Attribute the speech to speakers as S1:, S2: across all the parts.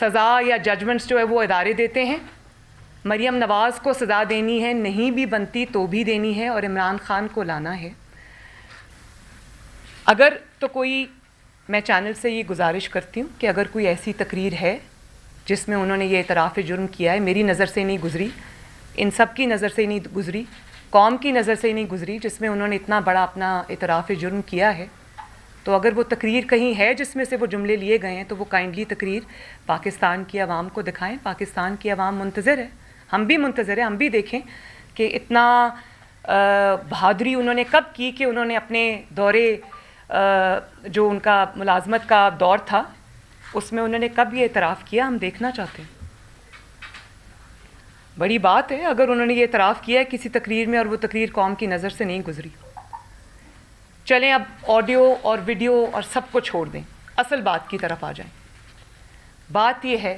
S1: سزا یا ججمنٹس جو ہے وہ ادارے دیتے ہیں. مریم نواز کو سزا دینی ہے, نہیں بھی بنتی تو بھی دینی ہے, اور عمران خان کو لانا ہے. اگر تو کوئی, میں چینل سے یہ گزارش کرتی ہوں کہ اگر کوئی ایسی تقریر ہے جس میں انہوں نے یہ اعتراف جرم کیا ہے, میری نظر سے نہیں گزری, ان سب کی نظر سے نہیں گزری, قوم کی نظر سے نہیں گزری, جس میں انہوں نے اتنا بڑا اپنا اعتراف جرم کیا ہے, تو اگر وہ تقریر کہیں ہے جس میں سے وہ جملے لیے گئے ہیں تو وہ کائنڈلی تقریر پاکستان کی عوام کو دکھائیں. پاکستان کی عوام منتظر ہے, ہم بھی منتظر ہیں, ہم بھی دیکھیں کہ اتنا بہادری انہوں نے کب کی کہ انہوں نے اپنے دورے جو ان کا ملازمت کا دور تھا اس میں انہوں نے کب یہ اعتراف کیا, ہم دیکھنا چاہتے ہیں. بڑی بات ہے اگر انہوں نے یہ اعتراف کیا ہے کسی تقریر میں اور وہ تقریر قوم کی نظر سے نہیں گزری. چلیں اب آڈیو اور ویڈیو اور سب کو چھوڑ دیں, اصل بات کی طرف آ جائیں. بات یہ ہے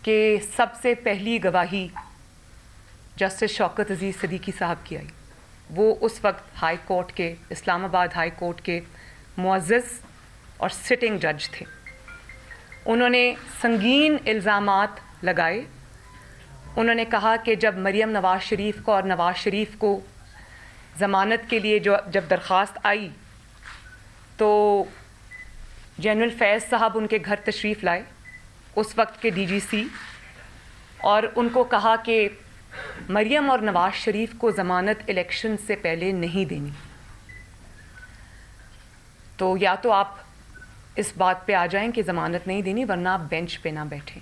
S1: کہ سب سے پہلی گواہی جسٹس شوکت عزیز صدیقی صاحب کی آئی. وہ اس وقت ہائی کورٹ کے, اسلام آباد ہائی کورٹ کے معزز اور سٹنگ جج تھے. انہوں نے سنگین الزامات لگائے. انہوں نے کہا کہ جب مریم نواز شریف کو اور نواز شریف کو ضمانت کے لیے جب درخواست آئی تو جنرل فیض صاحب ان کے گھر تشریف لائے, اس وقت کے ڈی جی سی, اور ان کو کہا کہ مریم اور نواز شریف کو ضمانت الیکشن سے پہلے نہیں دینی. تو یا تو آپ اس بات پہ آ جائیں کہ ضمانت نہیں دینی ورنہ آپ بینچ پہ نہ بیٹھیں.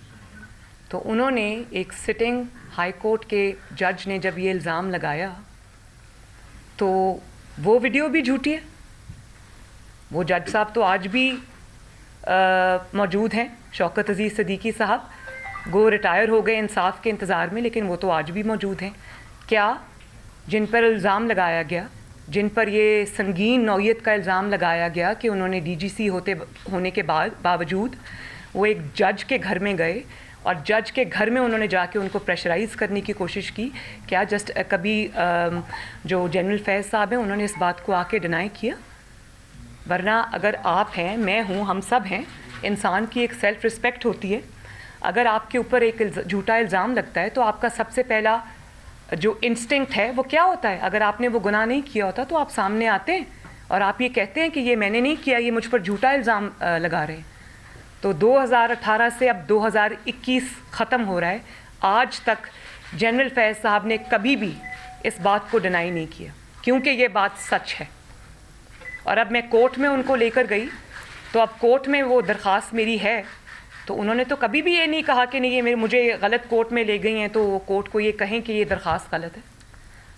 S1: تو انہوں نے ایک سٹنگ ہائی کورٹ کے جج نے جب یہ الزام لگایا تو وہ ویڈیو بھی جھوٹی ہے. وہ جج صاحب تو آج بھی موجود ہیں, شوکت عزیز صدیقی صاحب, گو ریٹائر ہو گئے انصاف کے انتظار میں, لیکن وہ تو آج بھی موجود ہیں. کیا جن پر الزام لگایا گیا, جن پر یہ سنگین نوعیت کا الزام لگایا گیا کہ انہوں نے ڈی جی سی ہونے کے باوجود وہ ایک جج کے گھر میں گئے اور جج کے گھر میں انہوں نے جا کے ان کو پریشرائز کرنے کی کوشش کی, کیا کبھی جو جنرل فیض صاحب ہیں انہوں نے اس بات کو آ کے ڈینائی کیا؟ ورنہ اگر آپ ہیں, میں ہوں, ہم سب ہیں, انسان کی ایک سیلف رسپیکٹ ہوتی ہے. اگر آپ کے اوپر ایک جھوٹا الزام لگتا ہے تو آپ کا سب سے پہلا جو انسٹنکٹ ہے وہ کیا ہوتا ہے؟ اگر آپ نے وہ گناہ نہیں کیا ہوتا تو آپ سامنے آتے ہیں اور آپ یہ کہتے ہیں کہ یہ میں نے نہیں کیا, یہ مجھ پر جھوٹا الزام لگا رہے ہیں. تو 2018 سے اب 2021 ختم ہو رہا ہے, آج تک جنرل فیض صاحب نے کبھی بھی اس بات کو ڈینائی نہیں کیا کیونکہ یہ بات سچ ہے. اور اب میں کورٹ میں ان کو لے کر گئی تو اب کورٹ میں وہ درخواست میری ہے, تو انہوں نے تو کبھی بھی یہ نہیں کہا کہ نہیں یہ مجھے غلط کورٹ میں لے گئی ہیں تو کورٹ کو یہ کہیں کہ یہ درخواست غلط ہے.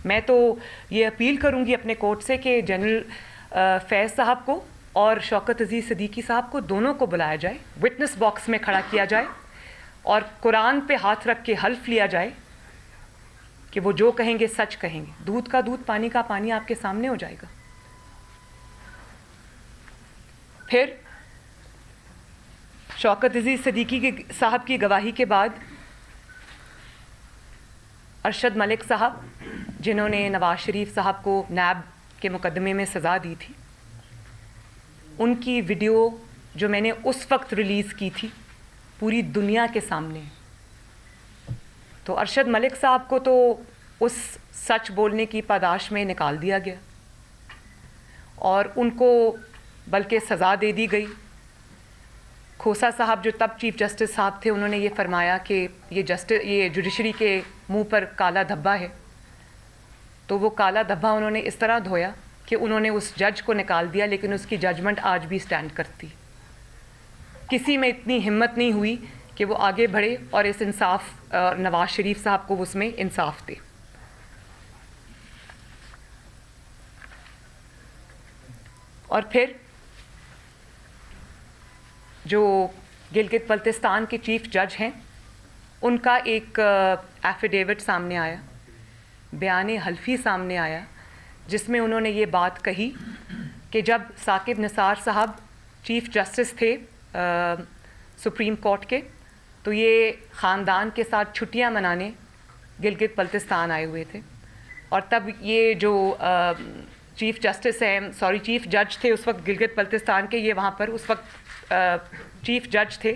S1: میں تو یہ اپیل کروں گی اپنے کورٹ سے کہ جنرل فیض صاحب کو اور شوکت عزیز صدیقی صاحب کو دونوں کو بلایا جائے, وٹنس باکس میں کھڑا کیا جائے اور قرآن پہ ہاتھ رکھ کے حلف لیا جائے کہ وہ جو کہیں گے سچ کہیں گے. دودھ کا دودھ, پانی کا پانی آپ کے سامنے ہو جائے گا. پھر شوکت عزیز صدیقی صاحب کی گواہی کے بعد ارشد ملک صاحب, جنہوں نے نواز شریف صاحب کو نیب کے مقدمے میں سزا دی تھی, ان کی ویڈیو جو میں نے اس وقت ریلیز کی تھی پوری دنیا کے سامنے. تو ارشد ملک صاحب کو تو اس سچ بولنے کی پاداش میں نکال دیا گیا اور ان کو بلکہ سزا دے دی گئی. کھوسا صاحب جو تب چیف جسٹس صاحب تھے, انہوں نے یہ فرمایا کہ یہ جوڈیشری کے منہ پر کالا دھبا ہے. تو وہ کالا دھبا انہوں نے اس طرح دھویا کہ انہوں نے اس جج کو نکال دیا, لیکن اس کی ججمنٹ آج بھی سٹینڈ کرتی. کسی میں اتنی ہمت نہیں ہوئی کہ وہ آگے بڑھے اور اس انصاف نواز شریف صاحب کو اس میں انصاف دے. اور پھر جو گلگت بلتستان کے چیف جج ہیں, ان کا ایک ایفیڈیوٹ سامنے آیا, بیان حلفی سامنے آیا, جس میں انہوں نے یہ بات کہی کہ جب ثاقب نثار صاحب چیف جسٹس تھے سپریم کورٹ کے, تو یہ خاندان کے ساتھ چھٹیاں منانے گلگت بلتستان آئے ہوئے تھے. اور تب یہ جو چیف جج تھے اس وقت گلگت بلتستان کے, یہ وہاں پر اس وقت چیف جج تھے,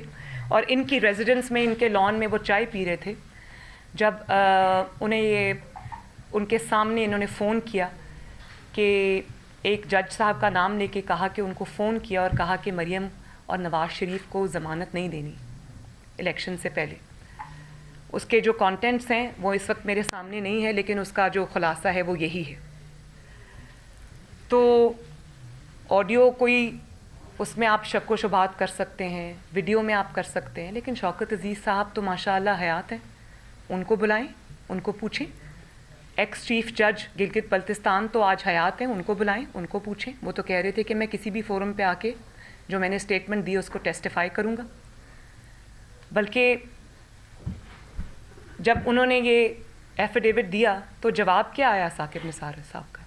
S1: اور ان کی ریزیڈنس میں، ان کے لان میں وہ چائے پی رہے تھے جب انہیں یہ ان کے سامنے انہوں نے فون کیا کہ ایک جج صاحب کا نام لے کے کہا کہ ان کو فون کیا اور کہا کہ مریم اور نواز شریف کو ضمانت نہیں دینی الیکشن سے پہلے. اس کے جو کانٹینٹس ہیں وہ اس وقت میرے سامنے نہیں ہے، لیکن اس کا جو خلاصہ ہے وہ یہی ہے. تو آڈیو کوئی اس میں آپ شک و شبہات کر سکتے ہیں، ویڈیو میں آپ کر سکتے ہیں، لیکن شوکت عزیز صاحب تو ماشاءاللہ حیات ہیں. ان کو بلائیں، ان کو پوچھیں. ایکس چیف جج گلگت بلتستان تو آج حیات ہیں، ان کو بلائیں، ان کو پوچھیں. وہ تو کہہ رہے تھے کہ میں کسی بھی فورم پہ آ کے جو میں نے اسٹیٹمنٹ دی اس کو ٹیسٹیفائی کروں گا. بلکہ جب انہوں نے یہ ایفیڈیوٹ دیا تو جواب کیا آیا ثاقب نثار صاحب کا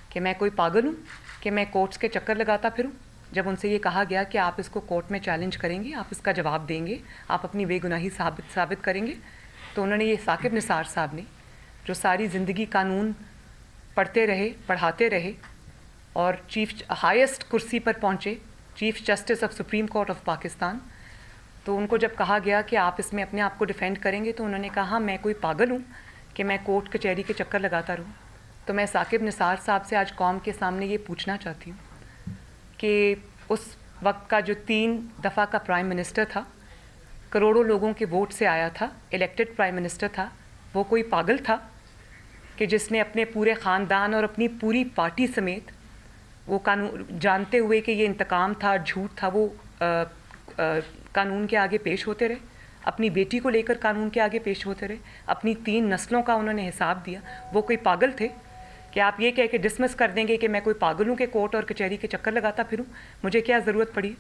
S1: کہ میں کوئی پاگل ہوں کہ میں کورٹس کے چکر لگاتا پھروں. جب ان سے یہ کہا گیا کہ آپ اس کو کورٹ میں چیلنج کریں گے، آپ اس کا جواب دیں گے، آپ اپنی بے گناہی ثابت کریں گے، تو انہوں نے یہ ثاقب نثار صاحب نے جو ساری زندگی قانون پڑھتے رہے، پڑھاتے رہے اور ہائیسٹ کرسی پر پہنچے، chief justice of supreme court of Pakistan, تو ان کو جب کہا گیا کہ آپ اس میں اپنے آپ کو ڈیفینڈ کریں گے تو انہوں نے کہا میں کوئی پاگل ہوں کہ میں کورٹ کچہری کے چکر لگاتا رہوں. تو میں ثاقب نثار صاحب سے آج قوم کے سامنے یہ پوچھنا چاہتی ہوں کہ اس وقت کا جو 3 دفعہ کا پرائم منسٹر تھا، کروڑوں لوگوں کے ووٹ سے آیا تھا، الیکٹڈ پرائم منسٹر تھا، وہ کوئی پاگل تھا کہ جس نے اپنے پورے خاندان اور اپنی پوری پارٹی سمیت وہ قانون جانتے ہوئے کہ یہ انتقام تھا، جھوٹ تھا، وہ قانون کے آگے پیش ہوتے رہے، اپنی بیٹی کو لے کر قانون کے آگے پیش ہوتے رہے، اپنی 3 نسلوں کا انہوں نے حساب دیا. وہ کوئی پاگل تھے کہ آپ یہ کہہ کے ڈسمس کر دیں گے کہ میں کوئی پاگل ہوں کہ کورٹ اور کچہری کے چکر لگاتا پھروں، مجھے کیا ضرورت پڑی.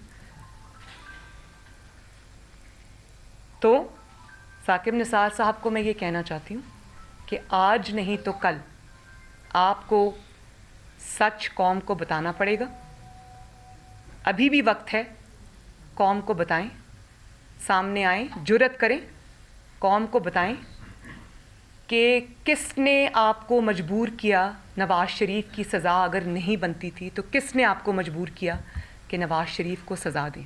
S1: تو ثاقب نثار صاحب کو میں یہ کہنا چاہتی ہوں کہ آج نہیں تو کل آپ کو سچ قوم کو بتانا پڑے گا. ابھی بھی وقت ہے، قوم کو بتائیں، سامنے آئیں، جرأت کریں، قوم کو بتائیں کہ کس نے آپ کو مجبور کیا. نواز شریف کی سزا اگر نہیں بنتی تھی تو کس نے آپ کو مجبور کیا کہ نواز شریف کو سزا دیں.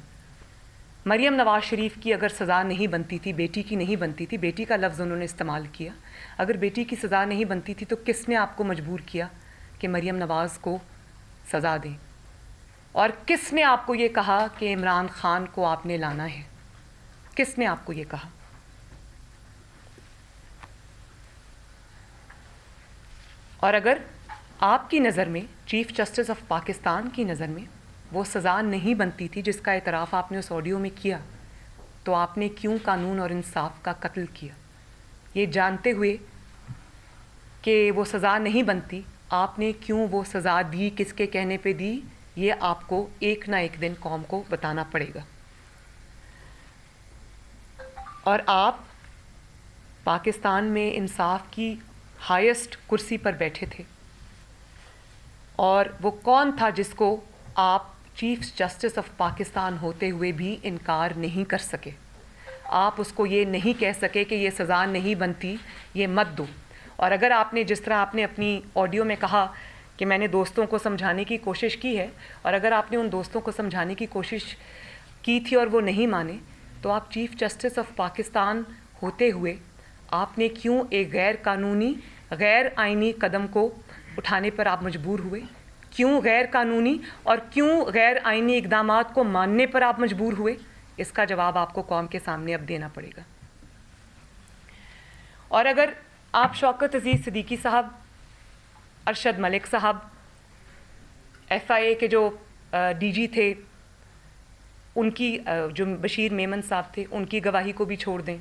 S1: مریم نواز شریف کی اگر سزا نہیں بنتی تھی، بیٹی کی نہیں بنتی تھی، بیٹی کا لفظ انہوں نے استعمال کیا، اگر بیٹی کی سزا نہیں بنتی تھی تو کس نے آپ کو مجبور کیا کہ مریم نواز کو سزا دیں. اور کس نے آپ کو یہ کہا کہ عمران خان کو آپ نے لانا ہے؟ کس نے آپ کو یہ کہا؟ اور اگر آپ کی نظر میں، چیف جسٹس آف پاکستان کی نظر میں وہ سزا نہیں بنتی تھی جس کا اعتراف آپ نے اس آڈیو میں کیا، تو آپ نے کیوں قانون اور انصاف کا قتل کیا؟ یہ جانتے ہوئے کہ وہ سزا نہیں بنتی، آپ نے کیوں وہ سزا دی، کس کے کہنے پہ دی؟ یہ آپ کو ایک نہ ایک دن قوم کو بتانا پڑے گا. اور آپ پاکستان میں انصاف کی ہائیسٹ کرسی پر بیٹھے تھے، اور وہ کون تھا جس کو آپ چیف جسٹس آف پاکستان ہوتے ہوئے بھی انکار نہیں کر سکے؟ آپ اس کو یہ نہیں کہہ سکے کہ یہ سزا نہیں بنتی، یہ مت دو. اور اگر آپ نے، جس طرح آپ نے اپنی آڈیو میں کہا کہ میں نے دوستوں کو سمجھانے کی کوشش کی ہے، اور اگر آپ نے ان دوستوں کو سمجھانے کی کوشش کی تھی اور وہ نہیں مانے، تو آپ چیف جسٹس آف پاکستان ہوتے ہوئے آپ نے کیوں ایک غیر قانونی، غیر آئینی قدم کو اٹھانے پر آپ مجبور ہوئے؟ کیوں غیر قانونی اور کیوں غیر آئینی اقدامات کو ماننے پر آپ مجبور ہوئے؟ اس کا جواب آپ کو قوم کے سامنے اب دینا پڑے گا. اور اگر آپ شوکت عزیز صدیقی صاحب، ارشد ملک صاحب، FIA کے جو ڈی جی تھے، ان کی جو بشیر میمن صاحب تھے، ان کی گواہی کو بھی چھوڑ دیں،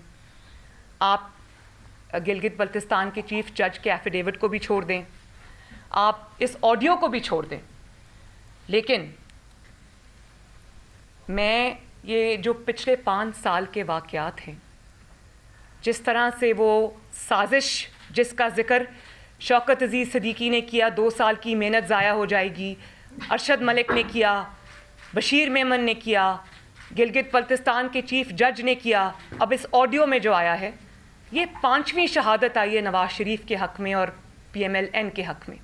S1: آپ گلگت بلتستان کے چیف جج کے ایفیڈیوٹ کو بھی چھوڑ دیں، آپ اس آڈیو کو بھی چھوڑ دیں، لیکن میں یہ جو پچھلے 5 سال کے واقعات ہیں، جس طرح سے وہ سازش جس کا ذکر شوکت عزیز صدیقی نے کیا، 2 سال کی محنت ضائع ہو جائے گی، ارشد ملک نے کیا، بشیر میمن نے کیا، گلگت بلتستان کے چیف جج نے کیا، اب اس آڈیو میں جو آیا ہے، یہ 5ویں شہادت آئی ہے نواز شریف کے حق میں اور PMLN کے حق میں.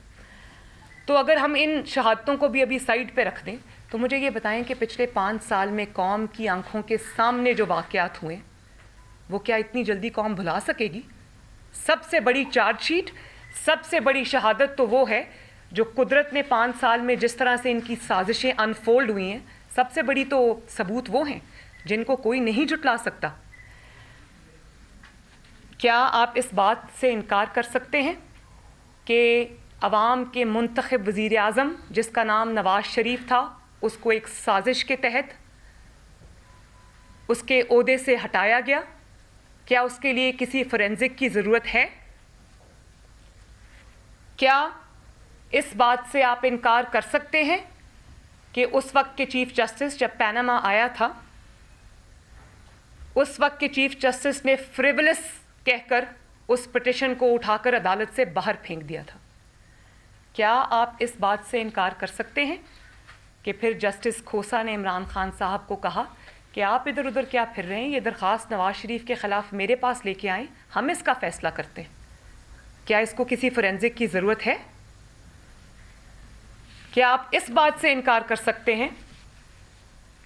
S1: تو اگر ہم ان شہادتوں کو بھی ابھی سائڈ پہ رکھ دیں تو مجھے یہ بتائیں کہ پچھلے 5 سال میں قوم کی آنکھوں کے سامنے جو واقعات ہوئے وہ کیا اتنی جلدی قوم بھلا سکے گی؟ سب سے بڑی چارج شیٹ، سب سے بڑی شہادت تو وہ ہے جو قدرت نے 5 سال میں جس طرح سے ان کی سازشیں انفولڈ ہوئی ہیں، سب سے بڑی تو ثبوت وہ ہیں جن کو کوئی نہیں جھٹلا سکتا۔ کیا آپ اس بات سے انکار کر سکتے ہیں کہ عوام کے منتخب وزیر اعظم جس کا نام نواز شریف تھا، اس کو ایک سازش کے تحت اس کے عہدے سے ہٹایا گیا؟ کیا اس کے لیے کسی فورینزک کی ضرورت ہے؟ کیا اس بات سے آپ انکار کر سکتے ہیں کہ اس وقت کے چیف جسٹس جب پیناما آیا تھا، اس وقت کے چیف جسٹس نے فریولس کہہ کر اس پٹیشن کو اٹھا کر عدالت سے باہر پھینک دیا تھا؟ کیا آپ اس بات سے انکار کر سکتے ہیں کہ پھر جسٹس کھوسا نے عمران خان صاحب کو کہا کہ آپ ادھر ادھر کیا پھر رہے ہیں، یہ درخواست نواز شریف کے خلاف میرے پاس لے کے آئیں، ہم اس کا فیصلہ کرتے ہیں؟ کیا اس کو کسی فورینزک کی ضرورت ہے؟ کیا آپ اس بات سے انکار کر سکتے ہیں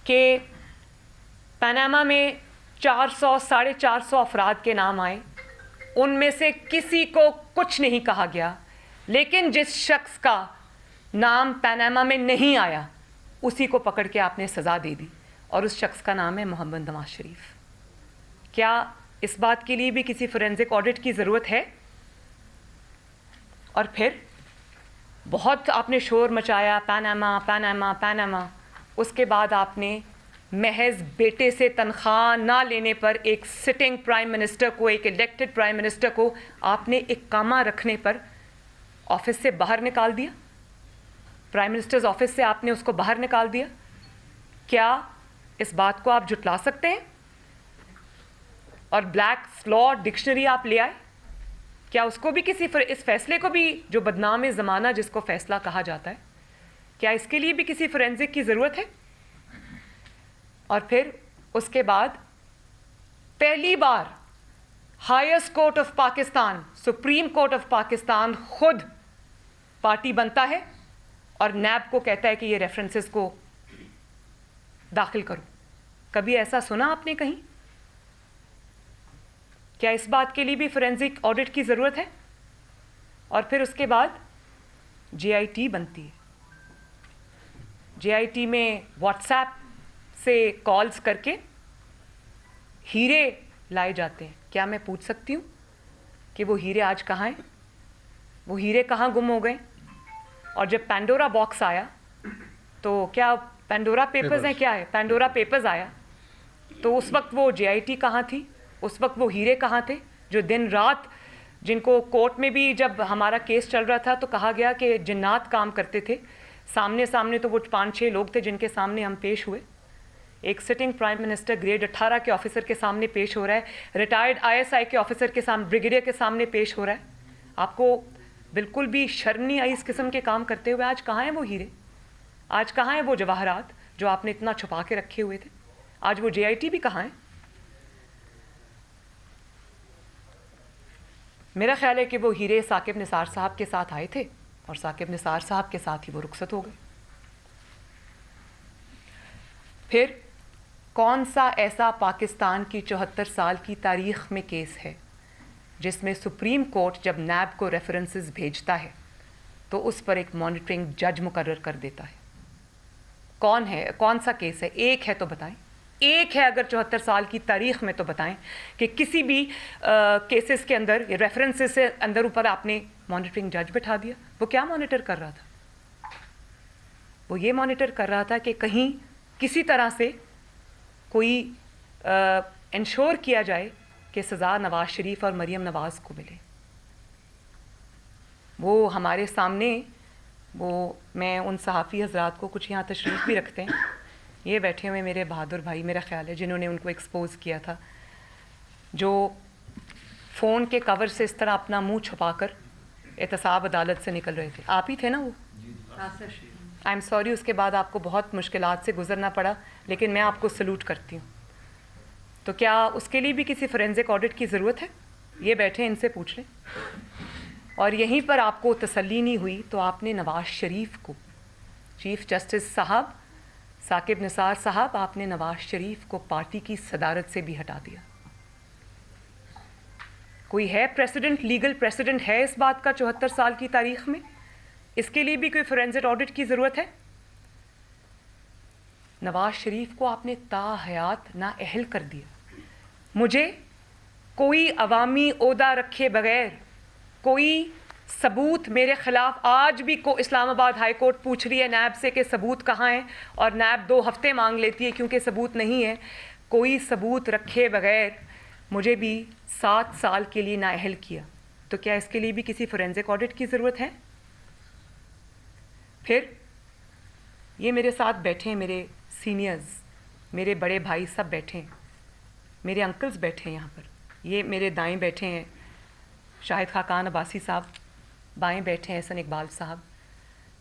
S1: کہ پاناما میں 400-450 افراد کے نام آئے، ان میں سے کسی کو کچھ نہیں کہا گیا، لیکن جس شخص کا نام پاناما میں نہیں آیا اسی کو پکڑ کے آپ نے سزا دے دی، اور اس شخص کا نام ہے محمد نواز شریف؟ کیا اس بات کے لیے بھی کسی فورینزک آڈٹ کی ضرورت ہے؟ اور پھر بہت آپ نے شور مچایا، پاناما پاناما پاناما، اس کے بعد آپ نے محض بیٹے سے تنخواہ نہ لینے پر ایک سٹنگ پرائم منسٹر کو، ایک الیکٹڈ پرائم منسٹر کو آپ نے اقامہ رکھنے پر آفس سے باہر نکال دیا، پرائم منسٹرز آفس سے آپ نے اس کو باہر نکال دیا۔ کیا اس بات کو آپ جھٹلا سکتے ہیں؟ اور بلیک لا ڈکشنری آپ لے آئے، کیا اس کو بھی اس فیصلے کو بھی، جو بدنام زمانہ جس کو فیصلہ کہا جاتا ہے، کیا اس کے لیے بھی کسی فورینزک کی ضرورت ہے؟ اور پھر اس کے بعد پہلی بار highest court of Pakistan, supreme court of Pakistan خود پارٹی بنتا ہے اور نیب کو کہتا ہے کہ یہ ریفرنسز کو داخل کرو۔ کبھی ایسا سنا آپ نے کہیں؟ کیا اس بات کے لیے بھی فورینزک آڈٹ کی ضرورت ہے؟ اور پھر اس کے بعد جے آئی ٹی بنتی ہے، جے آئی ٹی میں واٹس ایپ سے کالز کر کے ہیرے لائے جاتے ہیں۔ کیا میں پوچھ سکتی ہوں کہ وہ ہیرے آج کہاں ہیں؟ وہ ہیرے کہاں گم ہو گئے؟ اور جب پینڈورا باکس آیا تو کیا پینڈورا پیپرز ہیں، کیا ہے پینڈورا پیپرز آیا تو اس وقت وہ جے آئی ٹی کہاں تھی؟ اس وقت وہ ہیرے کہاں تھے جو دن رات، جن کو کورٹ میں بھی جب ہمارا کیس چل رہا تھا تو کہا گیا کہ جنات کام کرتے تھے، سامنے تو وہ 5-6 لوگ تھے جن کے سامنے ہم پیش ہوئے۔ ایک سٹنگ پرائم منسٹر گریڈ 18 کے آفیسر کے سامنے پیش ہو رہا ہے، ریٹائرڈ آئی ایس آئی کے آفیسر کے سامنے، بریگیڈیئر کے سامنے پیش ہو رہا ہے۔ آپ کو بالکل بھی شرم نہیں آئی اس قسم کے کام کرتے ہوئے؟ آج کہاں ہیں وہ ہیرے؟ آج کہاں ہیں وہ جواہرات جو آپ نے اتنا چھپا کے رکھے ہوئے تھے؟ آج وہ جے آئی ٹی بھی کہاں ہیں؟ میرا خیال ہے کہ وہ ہیرے ثاقب نثار صاحب کے ساتھ آئے تھے اور ثاقب نثار صاحب کے ساتھ ہی وہ رخصت ہو گئے۔ پھر کون سا ایسا پاکستان کی 74 سال کی تاریخ میں کیس ہے جس میں سپریم کورٹ جب نیب کو ریفرنسز بھیجتا ہے تو اس پر ایک مانیٹرنگ جج مقرر کر دیتا ہے؟ کون ہے؟ کون سا کیس ہے؟ ایک ہے تو بتائیں، ایک ہے اگر 74 سال کی تاریخ میں تو بتائیں کہ کسی بھی کیسز کے اندر ریفرنسز سے اندر اوپر آپ نے مانیٹرنگ جج بٹھا دیا۔ وہ کیا مانیٹر کر رہا تھا؟ وہ یہ مانیٹر کر رہا تھا کہ کہیں کسی طرح سے کوئی انشور کیا جائے کہ سزا نواز شریف اور مریم نواز کو ملے۔ وہ ہمارے سامنے، وہ میں ان صحافی حضرات کو، کچھ یہاں تشریف بھی رکھتے ہیں، یہ بیٹھے ہوئے میرے بہادر بھائی میرا خیال ہے جنہوں نے ان کو ایکسپوز کیا تھا، جو فون کے کور سے اس طرح اپنا منہ چھپا کر احتساب عدالت سے نکل رہے تھے۔ آپ ہی تھے نا وہ؟ آئی ایم سوری، اس کے بعد آپ کو بہت مشکلات سے گزرنا پڑا، لیکن میں آپ کو سلوٹ کرتی ہوں۔ تو کیا اس کے لیے بھی کسی فورینزک آڈٹ کی ضرورت ہے؟ یہ بیٹھے ان سے پوچھ لیں۔ اور یہیں پر آپ کو تسلی نہیں ہوئی تو آپ نے نواز شریف کو، چیف جسٹس صاحب ثاقب نثار صاحب، آپ نے نواز شریف کو پارٹی کی صدارت سے بھی ہٹا دیا. کوئی ہے پریسیڈنٹ، لیگل پریسیڈنٹ ہے اس بات کا 74 سال کی تاریخ میں؟ اس کے لیے بھی کوئی فورینزک آڈٹ کی ضرورت ہے؟ نواز شریف کو آپ نے تا حیات نااہل کر دیا. مجھے کوئی عوامی عہدہ رکھے بغیر کوئی ثبوت میرے خلاف آج بھی کو اسلام آباد ہائی کورٹ پوچھ رہی ہے نیب سے کہ ثبوت کہاں ہے، اور نیب 2 ہفتے مانگ لیتی ہے کیونکہ ثبوت نہیں ہے. کوئی ثبوت رکھے بغیر مجھے بھی 7 سال کے لیے نااہل کیا. تو کیا اس کے لیے بھی کسی فورینزک آڈٹ کی ضرورت ہے؟ پھر یہ میرے ساتھ بیٹھے ہیں میرے سینئرز، میرے بڑے بھائی سب بیٹھے ہیں، میرے انکلز بیٹھے ہیں یہاں پر. یہ میرے دائیں بیٹھے ہیں شاہد خاقان عباسی صاحب، بائیں بیٹھے ہیں احسن اقبال صاحب،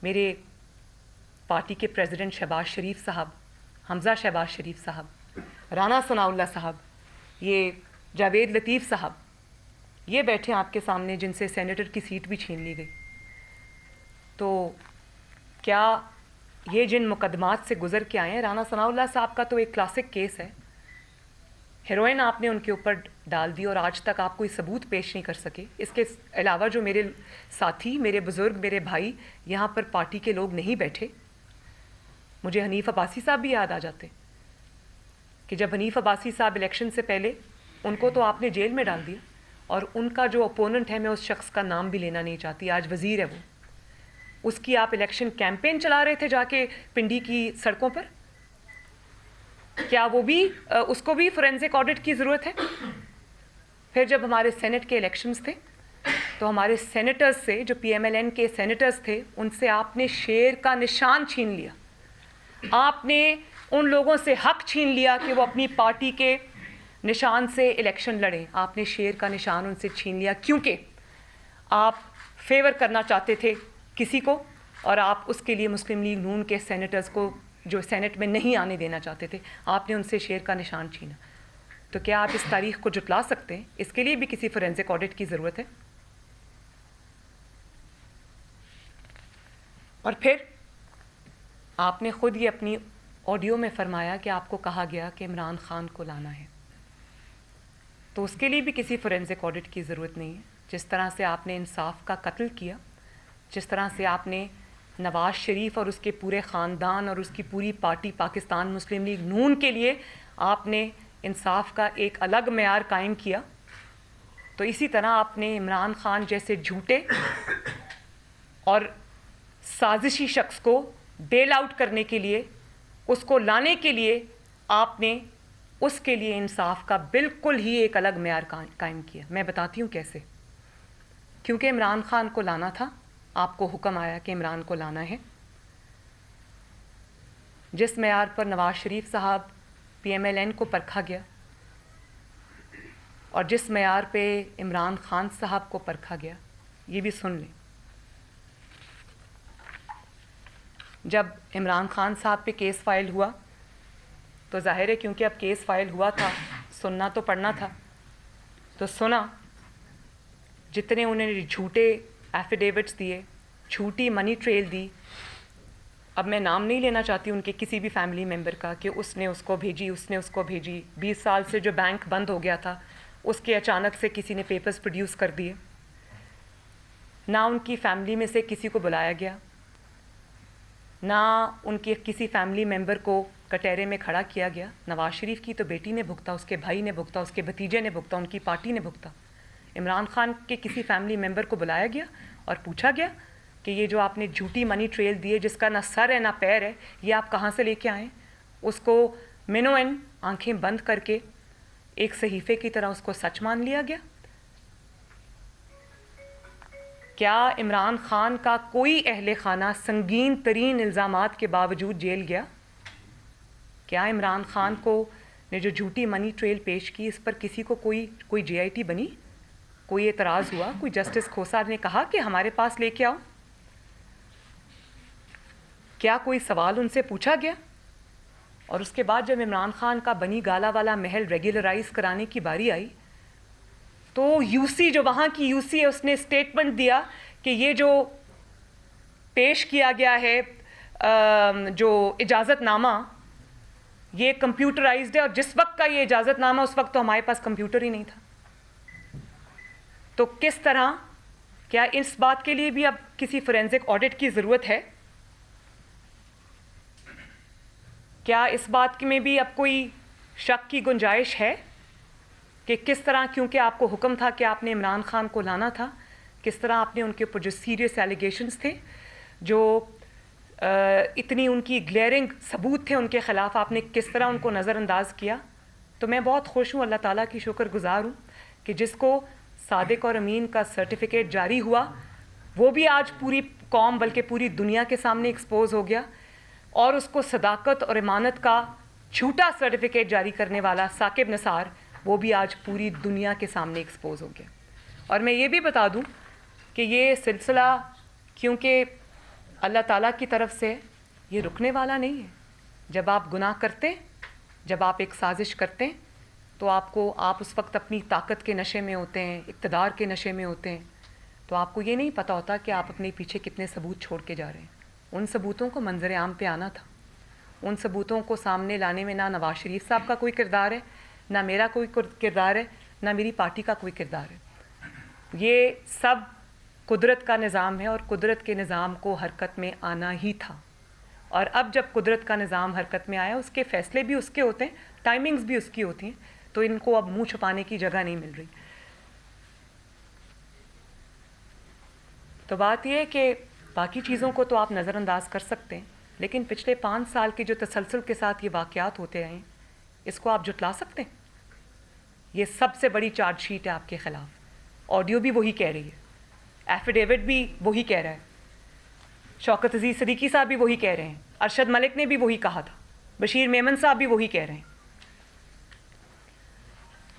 S1: میرے پارٹی کے پریزیڈنٹ شہباز شریف صاحب، حمزہ شہباز شریف صاحب، رانا ثناء اللہ صاحب، یہ جاوید لطیف صاحب، یہ بیٹھے ہیں آپ کے سامنے جن سے سینیٹر کی سیٹ بھی چھین لی گئی. تو کیا یہ جن مقدمات سے گزر کے آئے ہیں، رانا ثناء اللہ صاحب کا تو ایک کلاسک کیس ہے، ہیروئن آپ نے ان کے اوپر ڈال دی اور آج تک آپ کوئی ثبوت پیش نہیں کر سکے. اس کے علاوہ جو میرے ساتھی، میرے بزرگ، میرے بھائی یہاں پر پارٹی کے لوگ نہیں بیٹھے، مجھے حنیف عباسی صاحب بھی یاد آ جاتے کہ جب حنیف عباسی صاحب الیکشن سے پہلے، ان کو تو آپ نے جیل میں ڈال دیا، اور ان کا جو اپوننٹ ہے، میں اس شخص کا نام بھی لینا نہیں چاہتی، آج وزیر ہے وہ، اس کی آپ الیکشن کیمپین چلا رہے تھے جا کے پنڈی کی سڑکوں پر. کیا وہ بھی اس کو بھی فورینزک آڈٹ کی ضرورت ہے؟ پھر جب ہمارے سینٹ کے الیکشنز تھے تو ہمارے سینیٹرز سے، جو پی ایم ایل این کے سینیٹرز تھے، ان سے آپ نے شیر کا نشان چھین لیا. آپ نے ان لوگوں سے حق چھین لیا کہ وہ اپنی پارٹی کے نشان سے الیکشن لڑیں. آپ نے شیر کا نشان ان سے چھین لیا کیونکہ آپ فیور کرنا چاہتے تھے کسی کو، اور آپ اس کے لیے مسلم لیگ نون کے سینیٹرز کو جو سینٹ میں نہیں آنے دینا چاہتے تھے، آپ نے ان سے شیر کا نشان چھینا. تو کیا آپ اس تاریخ کو جھٹلا سکتے ہیں؟ اس کے لیے بھی کسی فورینزک آڈٹ کی ضرورت ہے. اور پھر آپ نے خود یہ اپنی آڈیو میں فرمایا کہ آپ کو کہا گیا کہ عمران خان کو لانا ہے. تو اس کے لیے بھی کسی فورینزک آڈٹ کی ضرورت نہیں ہے. جس طرح سے آپ نے انصاف کا قتل کیا، جس طرح سے آپ نے نواز شریف اور اس کے پورے خاندان اور اس کی پوری پارٹی پاکستان مسلم لیگ نون کے لیے آپ نے انصاف کا ایک الگ معیار قائم کیا، تو اسی طرح آپ نے عمران خان جیسے جھوٹے اور سازشی شخص کو بیل آؤٹ کرنے کے لیے، اس کو لانے کے لیے آپ نے اس کے لیے انصاف کا بالکل ہی ایک الگ معیار قائم کیا. میں بتاتی ہوں کیسے. کیونکہ عمران خان کو لانا تھا، آپ کو حکم آیا کہ عمران کو لانا ہے. جس معیار پر نواز شریف صاحب پی ایم ایل این کو پرکھا گیا اور جس معیار پہ عمران خان صاحب کو پرکھا گیا، یہ بھی سن لیں. جب عمران خان صاحب پہ کیس فائل ہوا تو ظاہر ہے کیونکہ اب کیس فائل ہوا تھا، سننا تو پڑنا تھا، تو سنا. جتنے انہوں نے جھوٹے ایفیڈیوٹس دیے، جھوٹی منی ٹریل دی، اب میں نام نہیں لینا چاہتی ان کے کسی بھی فیملی ممبر کا کہ اس نے اس کو بھیجی، اس نے اس کو بھیجی. 20 سال سے جو بینک بند ہو گیا تھا، اس کے اچانک سے کسی نے پیپرز پروڈیوس کر دیے. نہ ان کی فیملی میں سے کسی کو بلایا گیا، نہ ان کے کسی فیملی ممبر کو کٹہرے میں کھڑا کیا گیا. نواز شریف کی تو بیٹی نے بھگتا، اس کے بھائی نے بھگتا، اس کے بھتیجے نے بھگتا، ان کی پارٹی نے بھگتا. عمران خان کے کسی فیملی ممبر کو بلایا گیا اور پوچھا گیا کہ یہ جو آپ نے جھوٹی منی ٹریل دی ہے، جس کا نہ سر ہے نہ پیر ہے، یہ آپ کہاں سے لے کے آئیں؟ اس کو منوئن آنکھیں بند کر کے ایک صحیفے کی طرح اس کو سچ مان لیا گیا. کیا عمران خان کا کوئی اہل خانہ سنگین ترین الزامات کے باوجود جیل گیا؟ کیا عمران خان کو نے جو جھوٹی منی ٹریل پیش کی، اس پر کسی کو کوئی جے آئی ٹی بنی، کوئی اعتراض ہوا، کوئی جسٹس کھوسا نے کہا کہ ہمارے پاس لے کے آؤ؟ کیا کوئی سوال ان سے پوچھا گیا؟ اور اس کے بعد جب عمران خان کا بنی گالا والا محل ریگولرائز کرانے کی باری آئی تو یو سی، جو وہاں کی یو سی ہے، اس نے اسٹیٹمنٹ دیا کہ یہ جو پیش کیا گیا ہے جو اجازت نامہ یہ کمپیوٹرائزڈ ہے، اور جس وقت کا یہ اجازت نامہ اس وقت تو ہمارے پاس کمپیوٹر ہی نہیں تھا. تو کس طرح، کیا اس بات کے لیے بھی اب کسی فورینزک آڈٹ کی ضرورت ہے؟ کیا اس بات میں بھی اب کوئی شک کی گنجائش ہے کہ کس طرح، کیونکہ آپ کو حکم تھا کہ آپ نے عمران خان کو لانا تھا، کس طرح آپ نے ان کے اوپر جو سیریس ایلیگیشنز تھے، جو اتنی ان کی گلیئرنگ ثبوت تھے ان کے خلاف، آپ نے کس طرح ان کو نظر انداز کیا؟ تو میں بہت خوش ہوں، اللہ تعالیٰ کی شکر گزار ہوں کہ جس کو صادق اور امین کا سرٹیفکیٹ جاری ہوا وہ بھی آج پوری قوم بلکہ پوری دنیا کے سامنے ایکسپوز ہو گیا، اور اس کو صداقت اور امانت کا جھوٹا سرٹیفکیٹ جاری کرنے والا ثاقب نثار وہ بھی آج پوری دنیا کے سامنے ایکسپوز ہو گیا. اور میں یہ بھی بتا دوں کہ یہ سلسلہ کیونکہ اللہ تعالیٰ کی طرف سے یہ رکنے والا نہیں ہے. جب آپ گناہ کرتے، جب آپ ایک سازش کرتے ہیں تو آپ اس وقت اپنی طاقت کے نشے میں ہوتے ہیں، اقتدار کے نشے میں ہوتے ہیں، تو آپ کو یہ نہیں پتہ ہوتا کہ آپ اپنے پیچھے کتنے ثبوت چھوڑ کے جا رہے ہیں. ان ثبوتوں کو منظر عام پہ آنا تھا. ان ثبوتوں کو سامنے لانے میں نہ نواز شریف صاحب کا کوئی کردار ہے، نہ میرا کوئی کردار ہے، نہ میری پارٹی کا کوئی کردار ہے. یہ سب قدرت کا نظام ہے، اور قدرت کے نظام کو حرکت میں آنا ہی تھا. اور اب جب قدرت کا نظام حرکت میں آیا، اس کے فیصلے بھی اس کے ہوتے ہیں، ٹائمنگز بھی اس کی ہوتی ہیں، تو ان کو اب منہ چھپانے کی جگہ نہیں مل رہی. تو بات یہ ہے کہ باقی چیزوں کو تو آپ نظر انداز کر سکتے ہیں، لیکن پچھلے 5 سال کے جو تسلسل کے ساتھ یہ واقعات ہوتے رہے ہیں، اس کو آپ جھٹلا سکتے ہیں؟ یہ سب سے بڑی چارج شیٹ ہے آپ کے خلاف. آڈیو بھی وہی کہہ رہی ہے، ایفیڈیوٹ بھی وہی کہہ رہا ہے، شوکت عزیز صدیقی صاحب بھی وہی کہہ رہے ہیں، ارشد ملک نے بھی وہی کہا تھا، بشیر میمن صاحب بھی وہی کہہ رہے ہیں.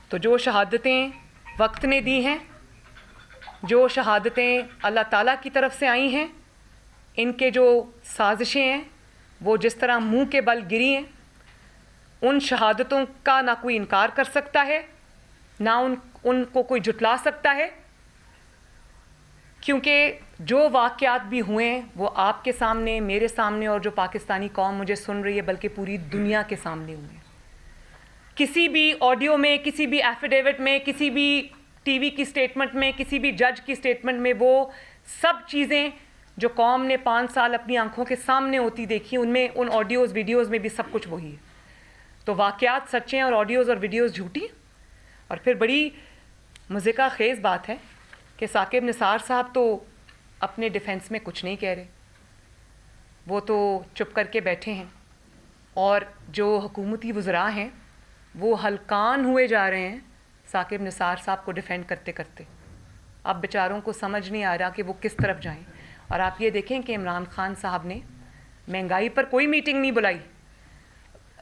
S1: تو جو شہادتیں وقت نے دی ہیں، جو شہادتیں اللہ تعالیٰ کی طرف سے آئی ہیں، ان کے جو سازشیں ہیں وہ جس طرح منہ کے بل گری ہیں، ان شہادتوں کا نہ کوئی انکار کر سکتا ہے، نہ ان کو کوئی جھٹلا سکتا ہے، کیونکہ جو واقعات بھی ہوئے ہیں وہ آپ کے سامنے، میرے سامنے، اور جو پاکستانی قوم مجھے سن رہی ہے بلکہ پوری دنیا کے سامنے ہوئے ہیں. کسی بھی آڈیو میں، کسی بھی ایفیڈیوٹ میں، کسی بھی ٹی وی کی سٹیٹمنٹ میں، کسی بھی جج کی سٹیٹمنٹ میں وہ سب چیزیں جو قوم نے 5 سال اپنی آنکھوں کے سامنے ہوتی دیکھی، ان میں، ان آڈیوز ویڈیوز میں بھی سب کچھ وہی ہے. تو واقعات سچے ہیں اور آڈیوز اور ویڈیوز جھوٹی ہیں. اور پھر بڑی مضحکہ خیز بات ہے کہ ثاقب نثار صاحب تو اپنے ڈیفنس میں کچھ نہیں کہہ رہے، وہ تو چپ کر کے بیٹھے ہیں، اور جو حکومتی وزراء ہیں وہ ہلکان ہوئے جا رہے ہیں ثاقب نثار صاحب کو ڈیفینڈ کرتے کرتے. اب بیچاروں کو سمجھ نہیں آ رہا کہ وہ کس طرف جائیں. اور آپ یہ دیکھیں کہ عمران خان صاحب نے مہنگائی پر کوئی میٹنگ نہیں بلائی.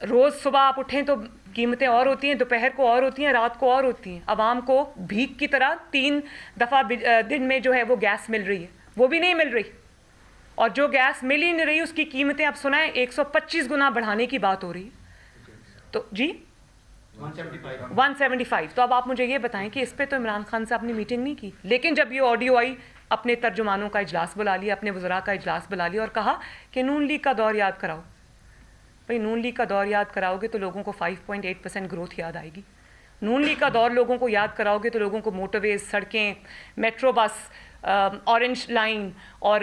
S1: روز صبح آپ اٹھیں تو قیمتیں اور ہوتی ہیں، دوپہر کو اور ہوتی ہیں، رات کو اور ہوتی ہیں. عوام کو بھیک کی طرح 3 دفعہ دن میں جو ہے وہ گیس مل رہی ہے، وہ بھی نہیں مل رہی. اور جو گیس مل ہی نہیں رہی اس کی قیمتیں اب سنائیں 125 گنا بڑھانے کی بات ہو رہی ہے. تو جی 175. تو اب آپ مجھے یہ بتائیں کہ اس پہ تو عمران خان صاحب نے میٹنگ نہیں کی، لیکن جب یہ آڈیو آئی اپنے ترجمانوں کا اجلاس بلا لیا، اپنے وزراء کا اجلاس بلا لیا اور کہا کہ نون لیگ کا دور یاد کراؤ. بھئی نون لیگ کا دور یاد کراؤ گے تو لوگوں کو 5.8% گروتھ یاد آئے گی. نون لیگ کا دور لوگوں کو یاد کراؤ گے تو لوگوں کو موٹر ویز، سڑکیں، میٹرو بس، اورنج لائن اور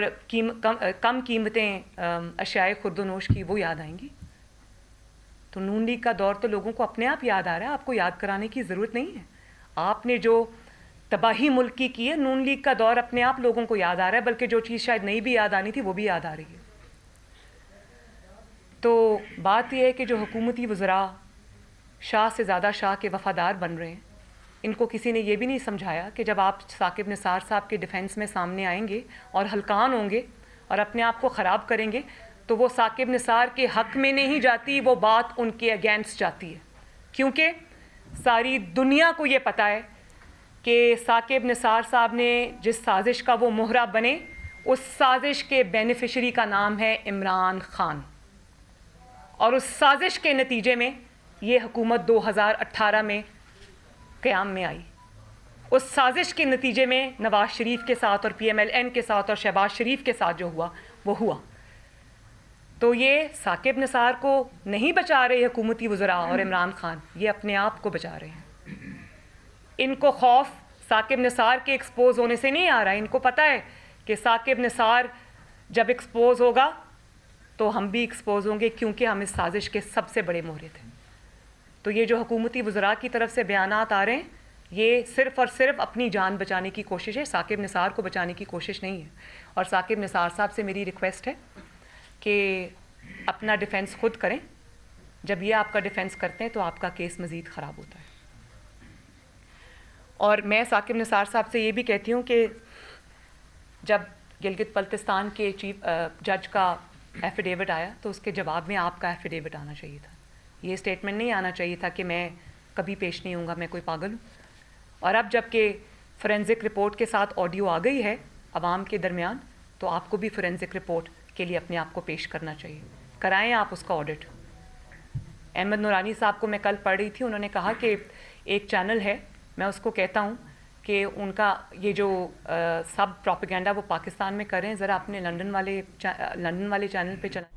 S1: کم قیمتیں اشیاء خرد و نوش کی وہ یاد آئیں گی. تو نون لیگ کا دور تو لوگوں کو اپنے آپ یاد آ رہا ہے، آپ کو یاد کرانے کی ضرورت نہیں ہے. آپ نے جو تباہی ملک کی ہے، نون لیگ کا دور اپنے آپ لوگوں کو یاد آ رہا ہے، بلکہ جو چیز شاید نہیں بھی یاد آنی تھی وہ بھی یاد آ رہی ہے. تو بات یہ ہے کہ جو حکومتی وزراء شاہ سے زیادہ شاہ کے وفادار بن رہے ہیں، ان کو کسی نے یہ بھی نہیں سمجھایا کہ جب آپ ثاقب نثار صاحب کے ڈیفنس میں سامنے آئیں گے اور ہلکان ہوں گے اور اپنے آپ کو خراب کریں گے تو وہ ثاقب نثار کے حق میں نہیں جاتی، وہ بات ان کے اگینسٹ جاتی ہے. کیونکہ ساری دنیا کو یہ پتہ ہے کہ ثاقب نثار صاحب نے جس سازش کا وہ مہرہ بنے، اس سازش کے بینیفیشری کا نام ہے عمران خان. اور اس سازش کے نتیجے میں یہ حکومت 2018 میں قیام میں آئی. اس سازش کے نتیجے میں نواز شریف کے ساتھ اور PMLN کے ساتھ اور شہباز شریف کے ساتھ جو ہوا وہ ہوا. تو یہ ثاقب نثار کو نہیں بچا رہے حکومتی وزراء اور عمران خان، یہ اپنے آپ کو بچا رہے ہیں۔ ان کو خوف ثاقب نثار کے ایکسپوز ہونے سے نہیں آ رہا ہے، ان کو پتہ ہے کہ ثاقب نثار جب ایکسپوز ہوگا تو ہم بھی ایکسپوز ہوں گے، کیونکہ ہم اس سازش کے سب سے بڑے مورد ہیں۔ تو یہ جو حکومتی وزراء کی طرف سے بیانات آ رہے ہیں، یہ صرف اور صرف اپنی جان بچانے کی کوشش ہے، ثاقب نثار کو بچانے کی کوشش نہیں ہے۔ اور ثاقب نثار صاحب سے میری ریکویسٹ ہے کہ اپنا ڈیفینس خود کریں، جب یہ آپ کا ڈیفینس کرتے ہیں تو آپ کا کیس مزید خراب ہوتا ہے۔ اور میں ثاقب نثار صاحب سے یہ بھی کہتی ہوں کہ جب گلگت بلتستان کے چیف جج کا ایفیڈیوٹ آیا تو اس کے جواب میں آپ کا ایفیڈیوٹ آنا چاہیے تھا، یہ اسٹیٹمنٹ نہیں آنا چاہیے تھا کہ میں کبھی پیش نہیں ہوں گا، میں کوئی پاگل ہوں۔ اور اب جب کہ فورینزک رپورٹ کے ساتھ آڈیو آ گئی ہے عوام کے درمیان، تو آپ کو بھی فورینزک رپورٹ کے لیے اپنے آپ کو پیش کرنا چاہیے، کرائیں آپ اس کا آڈٹ۔ احمد نورانی صاحب کو میں کل پڑھ رہی تھی، انہوں نے کہا کہ ایک چینل ہے، میں اس کو کہتا ہوں کہ ان کا یہ جو سب پروپیگنڈا وہ پاکستان میں کریں، ذرا اپنے لندن والے چینل پہ چلائیں۔